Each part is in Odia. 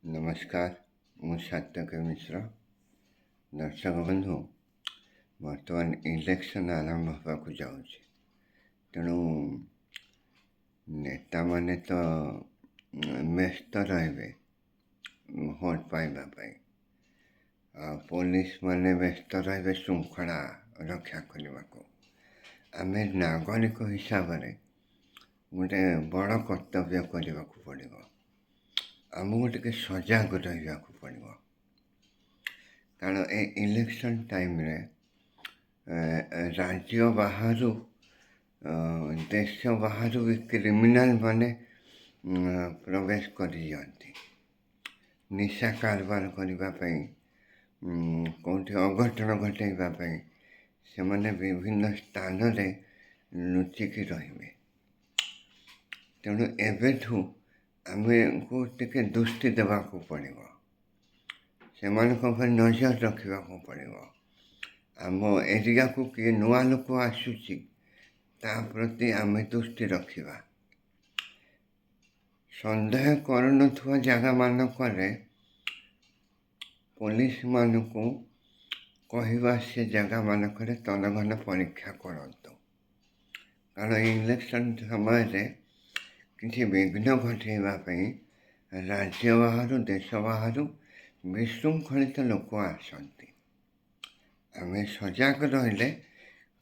नमस्कार, ମୁଁ ସାତ୍ୟକ ମିଶ୍ର। ଦର୍ଶକ ବନ୍ଧୁ, ବର୍ତ୍ତମାନ ଇଲେକ୍ସନ୍ ଆରମ୍ଭ ହେବାକୁ ଯାଉଛି। ତେଣୁ ନେତାମାନେ ତ ବ୍ୟସ୍ତ ରହିବେ ଭୋଟ୍ ପାଇବା ପାଇଁ, ଆଉ ପୋଲିସ ମାନେ ବ୍ୟସ୍ତ ରହିବେ ଶୃଙ୍ଖଳା ରକ୍ଷା କରିବାକୁ। ଆମେ ନାଗରିକ ହିସାବରେ ଗୋଟେ ବଡ଼ କର୍ତ୍ତବ୍ୟ କରିବାକୁ ପଡ଼ିବ। ଆମକୁ ଟିକେ ସଜାଗ ରହିବାକୁ ପଡ଼ିବ, କାରଣ ଏ ଇଲେକ୍ସନ୍ ଟାଇମ୍ରେ ରାଜ୍ୟ ବାହାରୁ ଦେଶ ବାହାରୁ ବି କ୍ରିମିନାଲ୍ ମାନେ ପ୍ରବେଶ କରିଯାଆନ୍ତି ନିଶା କାରବାର କରିବା ପାଇଁ, କେଉଁଠି ଅଘଟଣ ଘଟାଇବା ପାଇଁ। ସେମାନେ ବିଭିନ୍ନ ସ୍ଥାନରେ ଲୁଚିକି ରହିବେ। ତେଣୁ ଏବେଠୁ ଆମକୁ ଟିକେ ଦୃଷ୍ଟି ଦେବାକୁ ପଡ଼ିବ, ସେମାନଙ୍କ ଉପରେ ନଜର ରଖିବାକୁ ପଡ଼ିବ। ଆମ ଏରିଆକୁ କିଏ ନୂଆ ଲୋକ ଆସୁଛି, ତା ପ୍ରତି ଆମେ ଦୃଷ୍ଟି ରଖିବା। ସନ୍ଦେହ କରୁନଥିବା ଜାଗାମାନଙ୍କରେ ପୋଲିସମାନଙ୍କୁ କହିବା ସେ ଜାଗାମାନଙ୍କରେ ତନଘନ ପରୀକ୍ଷା କରନ୍ତୁ, କାରଣ ଇଲେକ୍ସନ୍ ସମୟରେ କିଛି ବିଘ୍ନ ଘଟାଇବା ପାଇଁ ରାଜ୍ୟ ବାହାରୁ ଦେଶ ବାହାରୁ ବିଶୃଙ୍ଖଳିତ ଲୋକ ଆସନ୍ତି। ଆମେ ସଜାଗ ରହିଲେ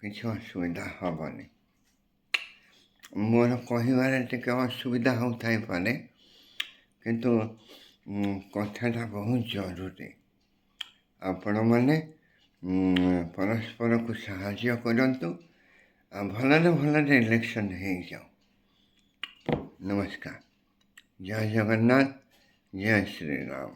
କିଛି ଅସୁବିଧା ହେବନି। ମୋର କହିବାରେ ଟିକେ ଅସୁବିଧା ହେଉଥାଇପାରେ, କିନ୍ତୁ କଥାଟା ବହୁତ ଜରୁରୀ। ଆପଣମାନେ ପରସ୍ପରକୁ ସାହାଯ୍ୟ କରନ୍ତୁ, ଆଉ ଭଲରେ ଇଲେକ୍ସନ୍ ହେଇଯାଉ। नमस्कार। जय जगन्नाथ, जय श्री राम।